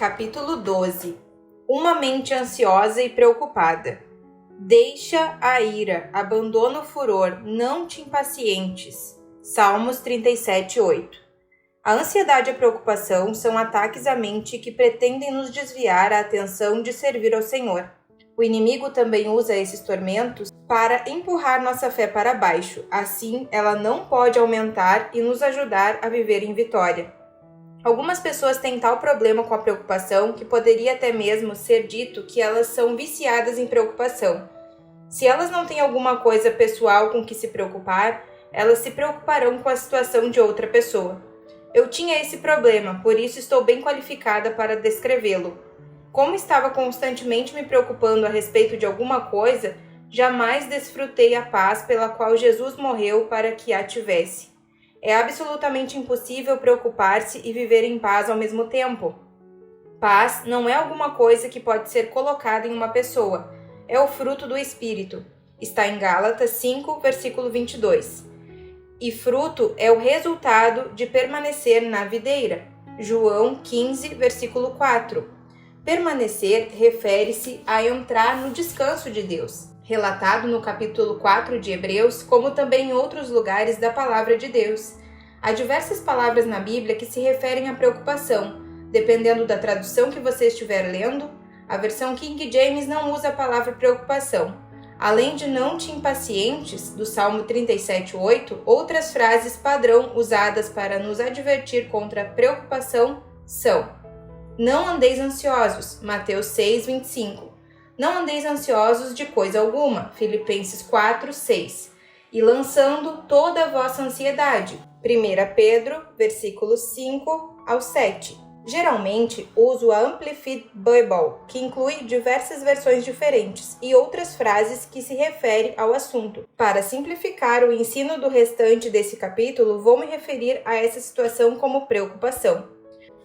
capítulo 12. Uma mente ansiosa e preocupada. Deixa a ira, abandona o furor, não te impacientes. Salmos 37:8. A ansiedade e a preocupação são ataques à mente que pretendem nos desviar a atenção de servir ao Senhor. O inimigo também usa esses tormentos para empurrar nossa fé para baixo, assim ela não pode aumentar e nos ajudar a viver em vitória. Algumas pessoas têm tal problema com a preocupação que poderia até mesmo ser dito que elas são viciadas em preocupação. Se elas não têm alguma coisa pessoal com que se preocupar, elas se preocuparão com a situação de outra pessoa. Eu tinha esse problema, por isso estou bem qualificada para descrevê-lo. Como estava constantemente me preocupando a respeito de alguma coisa, jamais desfrutei a paz pela qual Jesus morreu para que a tivesse. É absolutamente impossível preocupar-se e viver em paz ao mesmo tempo. Paz não é alguma coisa que pode ser colocada em uma pessoa, é o fruto do Espírito. Está em Gálatas 5, versículo 22. E fruto é o resultado de permanecer na videira. João 15, versículo 4. Permanecer refere-se a entrar no descanso de Deus, relatado no capítulo 4 de Hebreus, como também em outros lugares da Palavra de Deus. Há diversas palavras na Bíblia que se referem à preocupação, dependendo da tradução que você estiver lendo. A versão King James não usa a palavra preocupação. Além de não te impacientes, do Salmo 37:8, outras frases padrão usadas para nos advertir contra a preocupação são: não andeis ansiosos, Mateus 6:25. Não andeis ansiosos de coisa alguma, Filipenses 4:6. E lançando toda a vossa ansiedade, 1 Pedro, versículos 5 ao 7. Geralmente uso a Amplified Bible, que inclui diversas versões diferentes e outras frases que se referem ao assunto. Para simplificar o ensino do restante desse capítulo, vou me referir a essa situação como preocupação.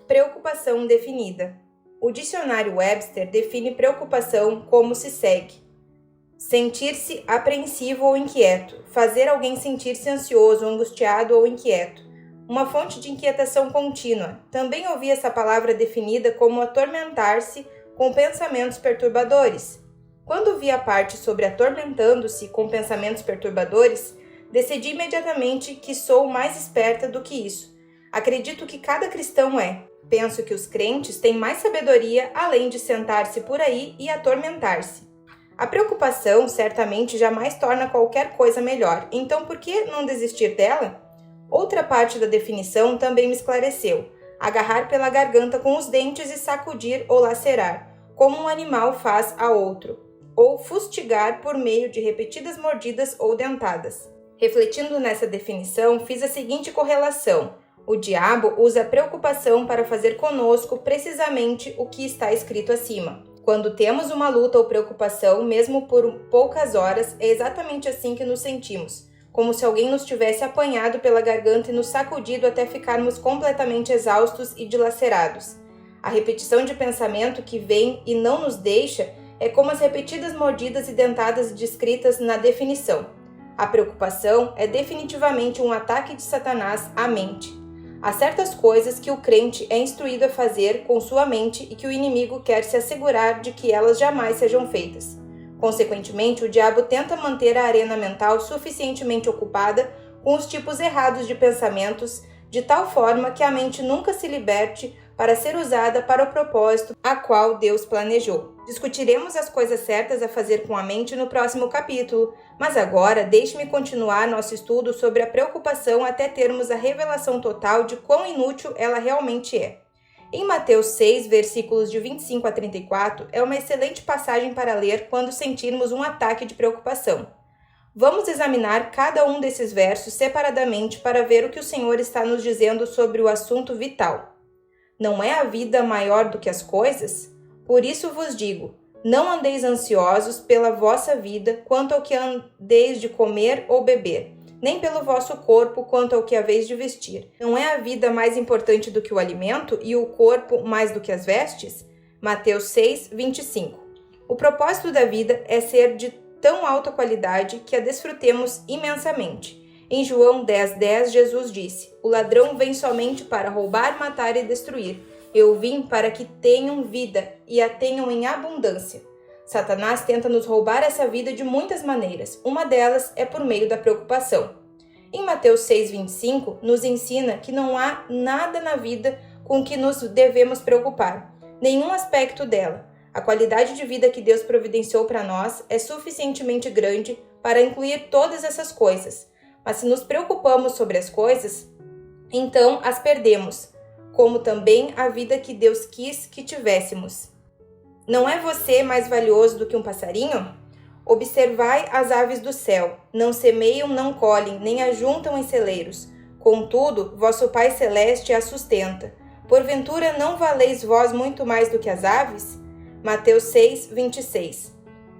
Preocupação definida. O dicionário Webster define preocupação como se segue: sentir-se apreensivo ou inquieto, fazer alguém sentir-se ansioso, angustiado ou inquieto. Uma fonte de inquietação contínua. Também ouvi essa palavra definida como atormentar-se com pensamentos perturbadores. Quando vi a parte sobre atormentando-se com pensamentos perturbadores, decidi imediatamente que sou mais esperta do que isso. Acredito que cada cristão é. Penso que os crentes têm mais sabedoria além de sentar-se por aí e atormentar-se. A preocupação certamente jamais torna qualquer coisa melhor, então por que não desistir dela? Outra parte da definição também me esclareceu: agarrar pela garganta com os dentes e sacudir ou lacerar, como um animal faz a outro, ou fustigar por meio de repetidas mordidas ou dentadas. Refletindo nessa definição, fiz a seguinte correlação: o diabo usa a preocupação para fazer conosco precisamente o que está escrito acima. Quando temos uma luta ou preocupação, mesmo por poucas horas, é exatamente assim que nos sentimos, como se alguém nos tivesse apanhado pela garganta e nos sacudido até ficarmos completamente exaustos e dilacerados. A repetição de pensamento que vem e não nos deixa é como as repetidas mordidas e dentadas descritas na definição. A preocupação é definitivamente um ataque de Satanás à mente. Há certas coisas que o crente é instruído a fazer com sua mente e que o inimigo quer se assegurar de que elas jamais sejam feitas. Consequentemente, o diabo tenta manter a arena mental suficientemente ocupada com os tipos errados de pensamentos, de tal forma que a mente nunca se liberte para ser usada para o propósito a qual Deus planejou. Discutiremos as coisas certas a fazer com a mente no próximo capítulo, mas agora deixe-me continuar nosso estudo sobre a preocupação até termos a revelação total de quão inútil ela realmente é. Em Mateus 6, versículos de 25 a 34, é uma excelente passagem para ler quando sentirmos um ataque de preocupação. Vamos examinar cada um desses versos separadamente para ver o que o Senhor está nos dizendo sobre o assunto vital. Não é a vida maior do que as coisas? Por isso vos digo, não andeis ansiosos pela vossa vida quanto ao que andeis de comer ou beber, nem pelo vosso corpo quanto ao que haveis de vestir. Não é a vida mais importante do que o alimento e o corpo mais do que as vestes? Mateus 6, 25. O propósito da vida é ser de tão alta qualidade que a desfrutemos imensamente. Em João 10:10, Jesus disse: "O ladrão vem somente para roubar, matar e destruir. Eu vim para que tenham vida e a tenham em abundância. Satanás tenta nos roubar essa vida de muitas maneiras. Uma delas é por meio da preocupação. Em Mateus 6,25, nos ensina que não há nada na vida com que nos devemos preocupar, nenhum aspecto dela. A qualidade de vida que Deus providenciou para nós é suficientemente grande para incluir todas essas coisas. Mas se nos preocupamos sobre as coisas, então as perdemos, como também a vida que Deus quis que tivéssemos. Não é você mais valioso do que um passarinho? Observai as aves do céu, não semeiam, não colhem, nem ajuntam em celeiros. Contudo, vosso Pai Celeste as sustenta. Porventura não valeis vós muito mais do que as aves? Mateus 6,26.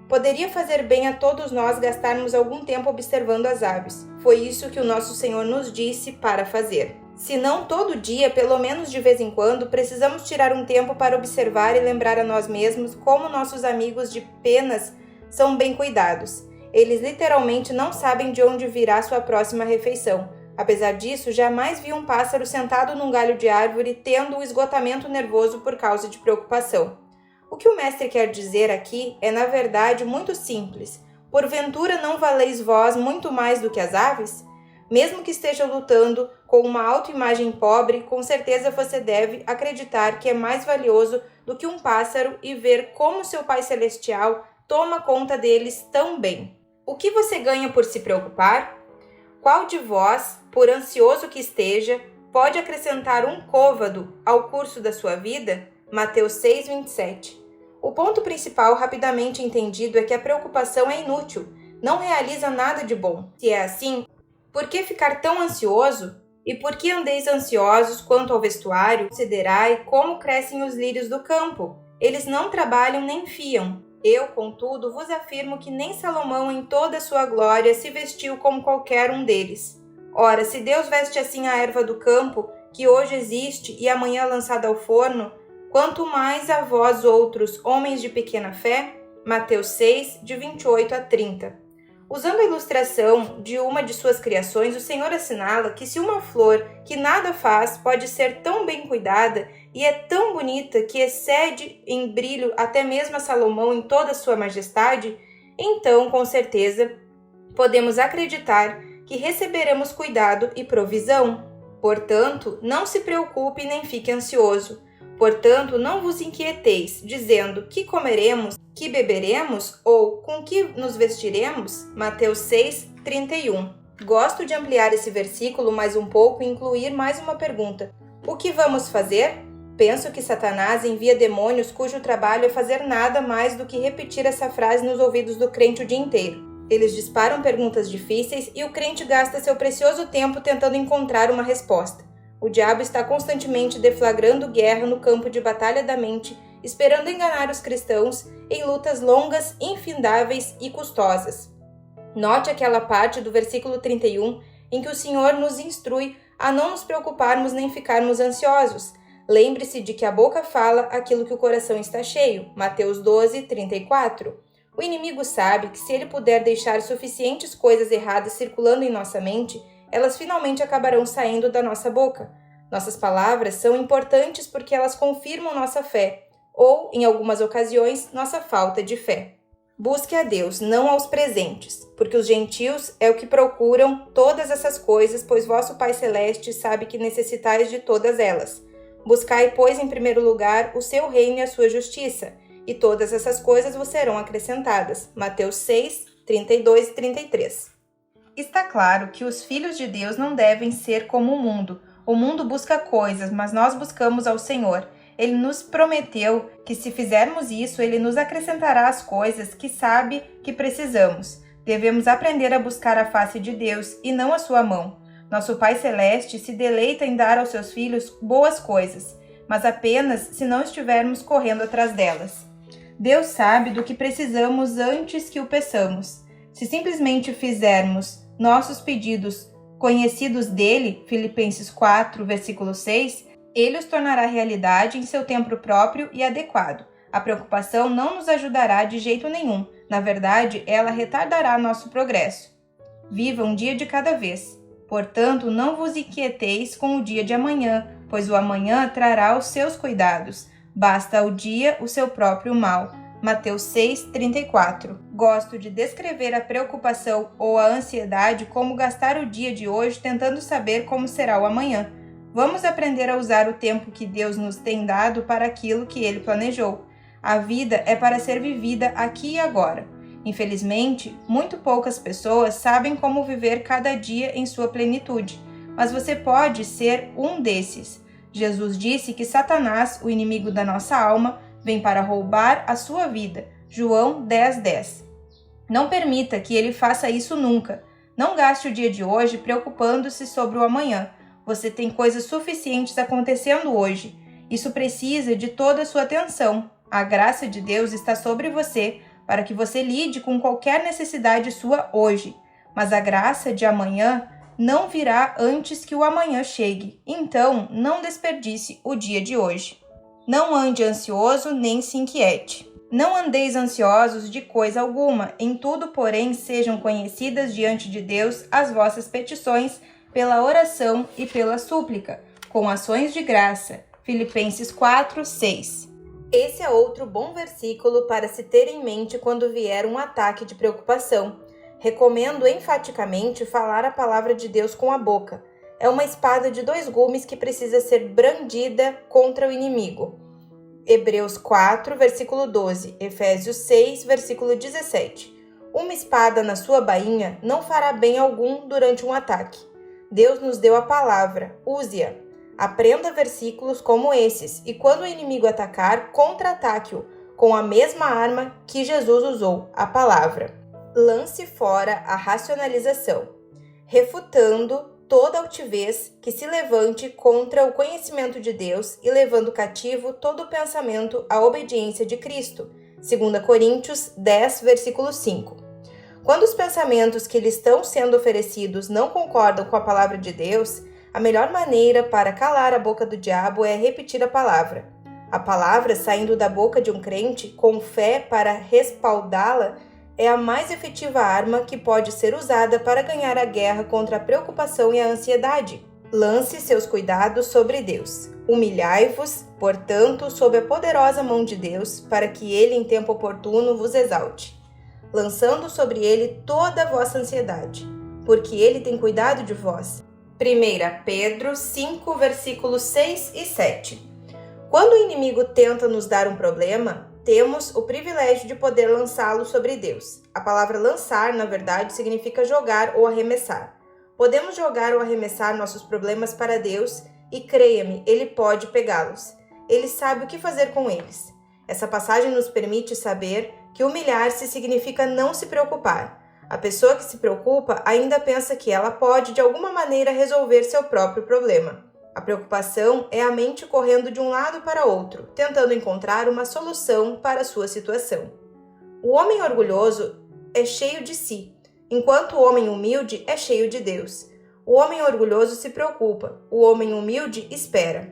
Poderia fazer bem a todos nós gastarmos algum tempo observando as aves. Foi isso que o nosso Senhor nos disse para fazer. Se não todo dia, pelo menos de vez em quando, precisamos tirar um tempo para observar e lembrar a nós mesmos como nossos amigos de penas são bem cuidados. Eles literalmente não sabem de onde virá sua próxima refeição. Apesar disso, jamais vi um pássaro sentado num galho de árvore tendo um esgotamento nervoso por causa de preocupação. O que o mestre quer dizer aqui é, na verdade, muito simples. Porventura não valeis vós muito mais do que as aves? Mesmo que esteja lutando com uma autoimagem pobre, com certeza você deve acreditar que é mais valioso do que um pássaro e ver como seu Pai Celestial toma conta deles tão bem. O que você ganha por se preocupar? Qual de vós, por ansioso que esteja, pode acrescentar um côvado ao curso da sua vida? Mateus 6,27. O ponto principal, rapidamente entendido, é que a preocupação é inútil, não realiza nada de bom. Se é assim, por que ficar tão ansioso? E por que andeis ansiosos quanto ao vestuário? Considerai como crescem os lírios do campo. Eles não trabalham nem fiam. Eu, contudo, vos afirmo que nem Salomão em toda a sua glória se vestiu como qualquer um deles. Ora, se Deus veste assim a erva do campo, que hoje existe e amanhã lançada ao forno, quanto mais a vós outros, homens de pequena fé? Mateus 6, de 28 a 30. Usando a ilustração de uma de suas criações, o Senhor assinala que se uma flor que nada faz pode ser tão bem cuidada e é tão bonita que excede em brilho até mesmo a Salomão em toda a sua majestade, então, com certeza, podemos acreditar que receberemos cuidado e provisão. Portanto, não se preocupe nem fique ansioso. Portanto, não vos inquieteis, dizendo que comeremos, que beberemos ou com que nos vestiremos. Mateus 6, 31. Gosto de ampliar esse versículo mais um pouco e incluir mais uma pergunta. O que vamos fazer? Penso que Satanás envia demônios cujo trabalho é fazer nada mais do que repetir essa frase nos ouvidos do crente o dia inteiro. Eles disparam perguntas difíceis e o crente gasta seu precioso tempo tentando encontrar uma resposta. O diabo está constantemente deflagrando guerra no campo de batalha da mente, esperando enganar os cristãos em lutas longas, infindáveis e custosas. Note aquela parte do versículo 31 em que o Senhor nos instrui a não nos preocuparmos nem ficarmos ansiosos. Lembre-se de que a boca fala aquilo que o coração está cheio. Mateus 12, 34. O inimigo sabe que se ele puder deixar suficientes coisas erradas circulando em nossa mente, elas finalmente acabarão saindo da nossa boca. Nossas palavras são importantes porque elas confirmam nossa fé, ou, em algumas ocasiões, nossa falta de fé. Busque a Deus, não aos presentes, porque os gentios é o que procuram todas essas coisas, pois vosso Pai Celeste sabe que necessitais de todas elas. Buscai, pois, em primeiro lugar, o seu reino e a sua justiça, e todas essas coisas vos serão acrescentadas. Mateus 6, 32 e 33. Está claro que os filhos de Deus não devem ser como o mundo. O mundo busca coisas, mas nós buscamos ao Senhor. Ele nos prometeu que se fizermos isso, Ele nos acrescentará as coisas que sabe que precisamos. Devemos aprender a buscar a face de Deus e não a sua mão. Nosso Pai Celeste se deleita em dar aos seus filhos boas coisas, mas apenas se não estivermos correndo atrás delas. Deus sabe do que precisamos antes que o peçamos. Se simplesmente fizermos nossos pedidos conhecidos dele, Filipenses 4, versículo 6, ele os tornará realidade em seu tempo próprio e adequado. A preocupação não nos ajudará de jeito nenhum. Na verdade, ela retardará nosso progresso. Viva um dia de cada vez. Portanto, não vos inquieteis com o dia de amanhã, pois o amanhã trará os seus cuidados. Basta ao dia o seu próprio mal. Mateus 6:34. Gosto de descrever a preocupação ou a ansiedade como gastar o dia de hoje tentando saber como será o amanhã. Vamos aprender a usar o tempo que Deus nos tem dado para aquilo que Ele planejou. A vida é para ser vivida aqui e agora. Infelizmente, muito poucas pessoas sabem como viver cada dia em sua plenitude, mas você pode ser um desses. Jesus disse que Satanás, o inimigo da nossa alma, vem para roubar a sua vida. João 10:10. Não permita que ele faça isso nunca. Não gaste o dia de hoje preocupando-se sobre o amanhã. Você tem coisas suficientes acontecendo hoje. Isso precisa de toda a sua atenção. A graça de Deus está sobre você para que você lide com qualquer necessidade sua hoje. Mas a graça de amanhã não virá antes que o amanhã chegue. Então, não desperdice o dia de hoje. Não ande ansioso nem se inquiete. Não andeis ansiosos de coisa alguma, em tudo, porém, sejam conhecidas diante de Deus as vossas petições pela oração e pela súplica, com ações de graça. Filipenses 4:6. Esse é outro bom versículo para se ter em mente quando vier um ataque de preocupação. Recomendo enfaticamente falar a palavra de Deus com a boca. É uma espada de 2 gumes que precisa ser brandida contra o inimigo. Hebreus 4, versículo 12, Efésios 6, versículo 17. Uma espada na sua bainha não fará bem algum durante um ataque. Deus nos deu a palavra, use-a. Aprenda versículos como esses e quando o inimigo atacar, contra-ataque-o com a mesma arma que Jesus usou, a palavra. Lance fora a racionalização, refutando toda altivez que se levante contra o conhecimento de Deus e levando cativo todo o pensamento à obediência de Cristo. 2 Coríntios 10, versículo 5. Quando os pensamentos que lhe estão sendo oferecidos não concordam com a palavra de Deus, a melhor maneira para calar a boca do diabo é repetir a palavra. A palavra saindo da boca de um crente com fé para respaldá-la é a mais efetiva arma que pode ser usada para ganhar a guerra contra a preocupação e a ansiedade. Lance seus cuidados sobre Deus. Humilhai-vos, portanto, sob a poderosa mão de Deus, para que ele em tempo oportuno vos exalte, lançando sobre ele toda a vossa ansiedade, porque ele tem cuidado de vós. 1 Pedro 5, versículos 6 e 7. Quando o inimigo tenta nos dar um problema, temos o privilégio de poder lançá-lo sobre Deus. A palavra lançar, na verdade, significa jogar ou arremessar. Podemos jogar ou arremessar nossos problemas para Deus e, creia-me, Ele pode pegá-los. Ele sabe o que fazer com eles. Essa passagem nos permite saber que humilhar-se significa não se preocupar. A pessoa que se preocupa ainda pensa que ela pode, de alguma maneira, resolver seu próprio problema. A preocupação é a mente correndo de um lado para outro, tentando encontrar uma solução para a sua situação. O homem orgulhoso é cheio de si, enquanto o homem humilde é cheio de Deus. O homem orgulhoso se preocupa, o homem humilde espera.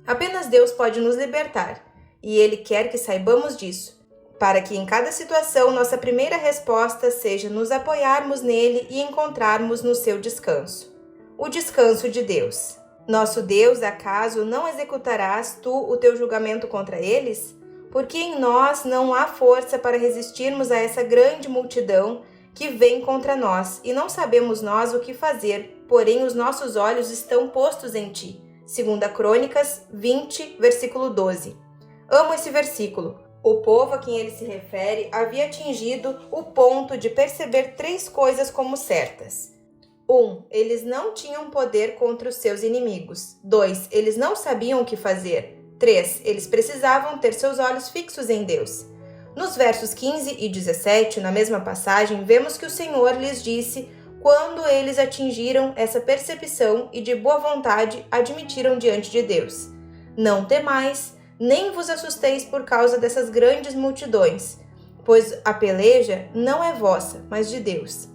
Apenas Deus pode nos libertar, e Ele quer que saibamos disso, para que em cada situação nossa primeira resposta seja nos apoiarmos nele e encontrarmos no seu descanso. O descanso de Deus. Nosso Deus, acaso não executarás tu o teu julgamento contra eles? Porque em nós não há força para resistirmos a essa grande multidão que vem contra nós, e não sabemos nós o que fazer, porém os nossos olhos estão postos em ti. 2 Crônicas 20, versículo 12. Amo esse versículo. O povo a quem ele se refere havia atingido o ponto de perceber 3 coisas como certas. 1. Eles não tinham poder contra os seus inimigos. 2. Eles não sabiam o que fazer. 3. Eles precisavam ter seus olhos fixos em Deus. Nos versos 15 e 17, na mesma passagem, vemos que o Senhor lhes disse quando eles atingiram essa percepção e de boa vontade admitiram diante de Deus: não temais, nem vos assusteis por causa dessas grandes multidões, pois a peleja não é vossa, mas de Deus.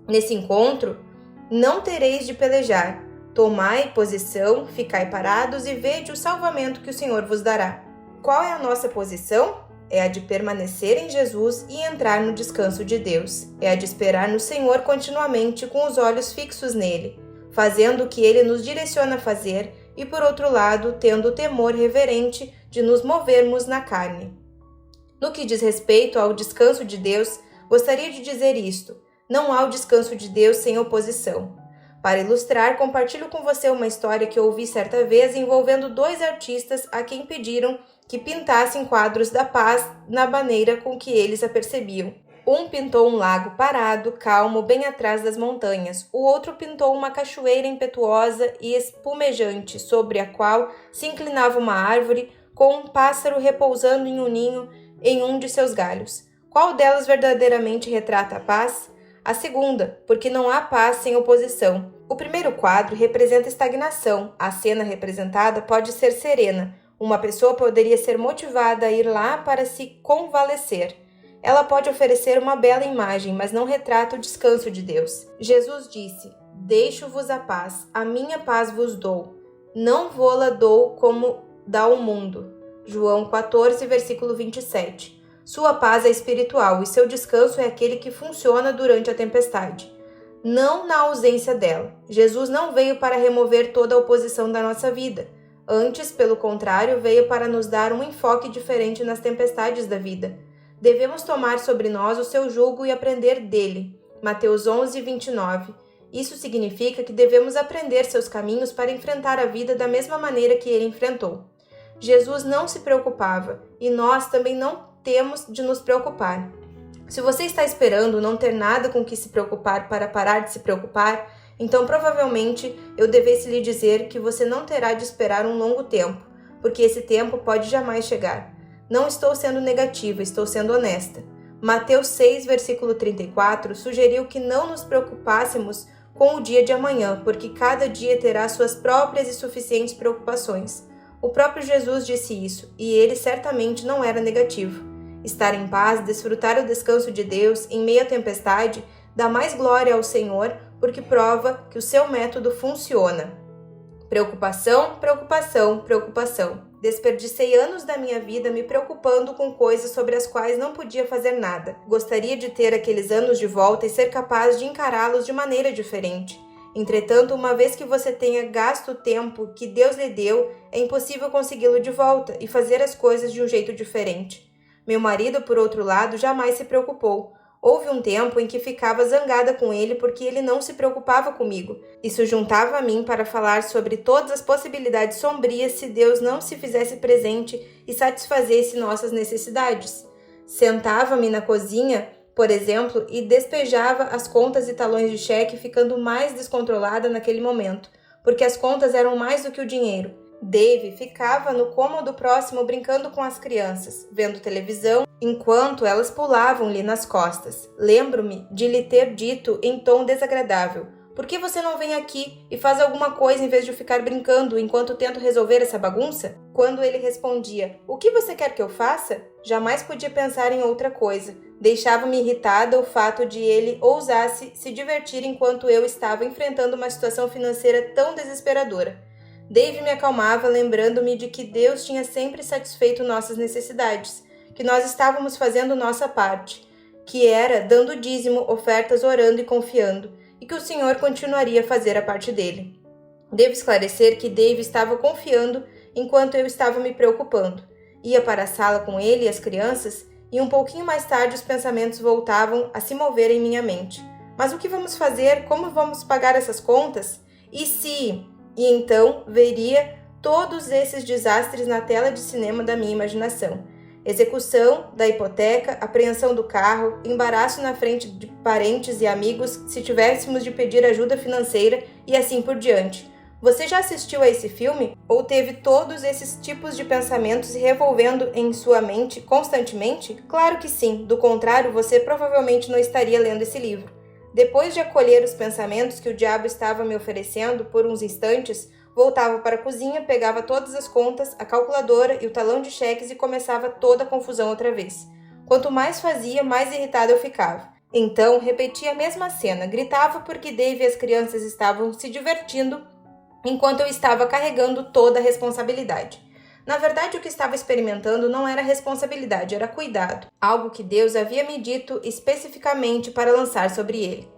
Nesse encontro, não tereis de pelejar. Tomai posição, ficai parados e vede o salvamento que o Senhor vos dará. Qual é a nossa posição? É a de permanecer em Jesus e entrar no descanso de Deus. É a de esperar no Senhor continuamente com os olhos fixos nele, fazendo o que ele nos direciona a fazer e, por outro lado, tendo o temor reverente de nos movermos na carne. No que diz respeito ao descanso de Deus, gostaria de dizer isto: não há o descanso de Deus sem oposição. Para ilustrar, compartilho com você uma história que ouvi certa vez envolvendo 2 artistas a quem pediram que pintassem quadros da paz na maneira com que eles a percebiam. Um pintou um lago parado, calmo, bem atrás das montanhas. O outro pintou uma cachoeira impetuosa e espumejante, sobre a qual se inclinava uma árvore com um pássaro repousando em um ninho em um de seus galhos. Qual delas verdadeiramente retrata a paz? A segunda, porque não há paz sem oposição. O primeiro quadro representa estagnação. A cena representada pode ser serena. Uma pessoa poderia ser motivada a ir lá para se convalescer. Ela pode oferecer uma bela imagem, mas não retrata o descanso de Deus. Jesus disse: deixo-vos a minha paz vos dou. Não vô-la dou como dá o mundo. João 14, versículo 27. Sua paz é espiritual e seu descanso é aquele que funciona durante a tempestade, não na ausência dela. Jesus não veio para remover toda a oposição da nossa vida. Antes, pelo contrário, veio para nos dar um enfoque diferente nas tempestades da vida. Devemos tomar sobre nós o seu jugo e aprender dele. Mateus 11, 29. Isso significa que devemos aprender seus caminhos para enfrentar a vida da mesma maneira que ele enfrentou. Jesus não se preocupava, e nós também não temos de nos preocupar. Se você está esperando não ter nada com que se preocupar para parar de se preocupar, então provavelmente eu devesse lhe dizer que você não terá de esperar um longo tempo, porque esse tempo pode jamais chegar. Não estou sendo negativa, estou sendo honesta. Mateus 6, versículo 34, sugeriu que não nos preocupássemos com o dia de amanhã, porque cada dia terá suas próprias e suficientes preocupações. O próprio Jesus disse isso, e ele certamente não era negativo. Estar em paz, desfrutar o descanso de Deus em meio à tempestade, dá mais glória ao Senhor, porque prova que o seu método funciona. Preocupação, preocupação, preocupação. Desperdicei anos da minha vida me preocupando com coisas sobre as quais não podia fazer nada. Gostaria de ter aqueles anos de volta e ser capaz de encará-los de maneira diferente. Entretanto, uma vez que você tenha gasto o tempo que Deus lhe deu, é impossível consegui-lo de volta e fazer as coisas de um jeito diferente. Meu marido, por outro lado, jamais se preocupou. Houve um tempo em que ficava zangada com ele porque ele não se preocupava comigo. Isso juntava a mim para falar sobre todas as possibilidades sombrias se Deus não se fizesse presente e satisfazesse nossas necessidades. Sentava-me na cozinha, por exemplo, e despejava as contas e talões de cheque, ficando mais descontrolada naquele momento, porque as contas eram mais do que o dinheiro. Dave ficava no cômodo próximo brincando com as crianças, vendo televisão, enquanto elas pulavam-lhe nas costas. Lembro-me de lhe ter dito em tom desagradável: por que você não vem aqui e faz alguma coisa em vez de ficar brincando enquanto tento resolver essa bagunça? Quando ele respondia: o que você quer que eu faça? Jamais podia pensar em outra coisa. Deixava-me irritada o fato de ele ousasse se divertir enquanto eu estava enfrentando uma situação financeira tão desesperadora. Dave me acalmava, lembrando-me de que Deus tinha sempre satisfeito nossas necessidades, que nós estávamos fazendo nossa parte, que era dando dízimo, ofertas, orando e confiando, e que o Senhor continuaria a fazer a parte dele. Devo esclarecer que Dave estava confiando enquanto eu estava me preocupando. Ia para a sala com ele e as crianças, e um pouquinho mais tarde os pensamentos voltavam a se mover em minha mente. Mas o que vamos fazer? Como vamos pagar essas contas? E se... E então veria todos esses desastres na tela de cinema da minha imaginação. Execução da hipoteca, apreensão do carro, embaraço na frente de parentes e amigos se tivéssemos de pedir ajuda financeira e assim por diante. Você já assistiu a esse filme? Ou teve todos esses tipos de pensamentos se revolvendo em sua mente constantemente? Claro que sim, do contrário você provavelmente não estaria lendo esse livro. Depois de acolher os pensamentos que o diabo estava me oferecendo por uns instantes, voltava para a cozinha, pegava todas as contas, a calculadora e o talão de cheques e começava toda a confusão outra vez. Quanto mais fazia, mais irritada eu ficava. Então, repetia a mesma cena, gritava porque Dave e as crianças estavam se divertindo, enquanto eu estava carregando toda a responsabilidade. Na verdade, o que estava experimentando não era responsabilidade, era cuidado, algo que Deus havia me dito especificamente para lançar sobre ele.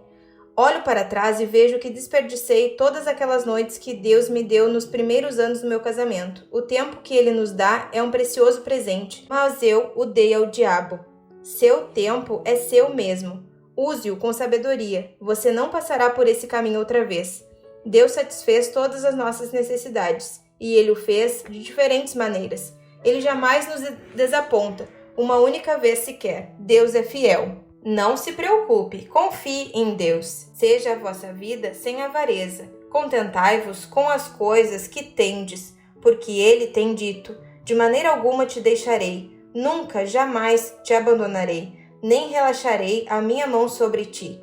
Olho para trás e vejo que desperdicei todas aquelas noites que Deus me deu nos primeiros anos do meu casamento. O tempo que Ele nos dá é um precioso presente, mas eu o dei ao diabo. Seu tempo é seu mesmo. Use-o com sabedoria. Você não passará por esse caminho outra vez. Deus satisfez todas as nossas necessidades, e Ele o fez de diferentes maneiras. Ele jamais nos desaponta, uma única vez sequer. Deus é fiel. Não se preocupe, confie em Deus. Seja a vossa vida sem avareza. Contentai-vos com as coisas que tendes, porque Ele tem dito: de maneira alguma te deixarei, nunca, jamais te abandonarei, nem relaxarei a minha mão sobre ti.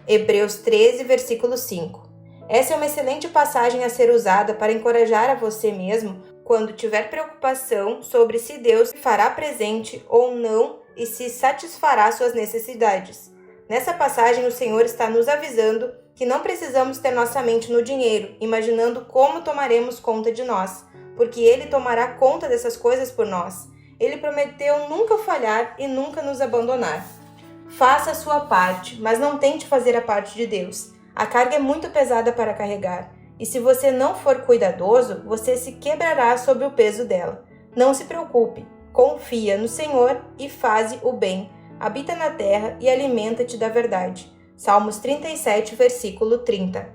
Hebreus 13, versículo 5. Essa é uma excelente passagem a ser usada para encorajar a você mesmo quando tiver preocupação sobre se Deus se fará presente ou não e se satisfará suas necessidades. Nessa passagem, o Senhor está nos avisando que não precisamos ter nossa mente no dinheiro, imaginando como tomaremos conta de nós, porque Ele tomará conta dessas coisas por nós. Ele prometeu nunca falhar e nunca nos abandonar. Faça a sua parte, mas não tente fazer a parte de Deus. A carga é muito pesada para carregar, e se você não for cuidadoso, você se quebrará sob o peso dela. Não se preocupe. Confia no Senhor e faze o bem. Habita na terra e alimenta-te da verdade. Salmos 37, versículo 30.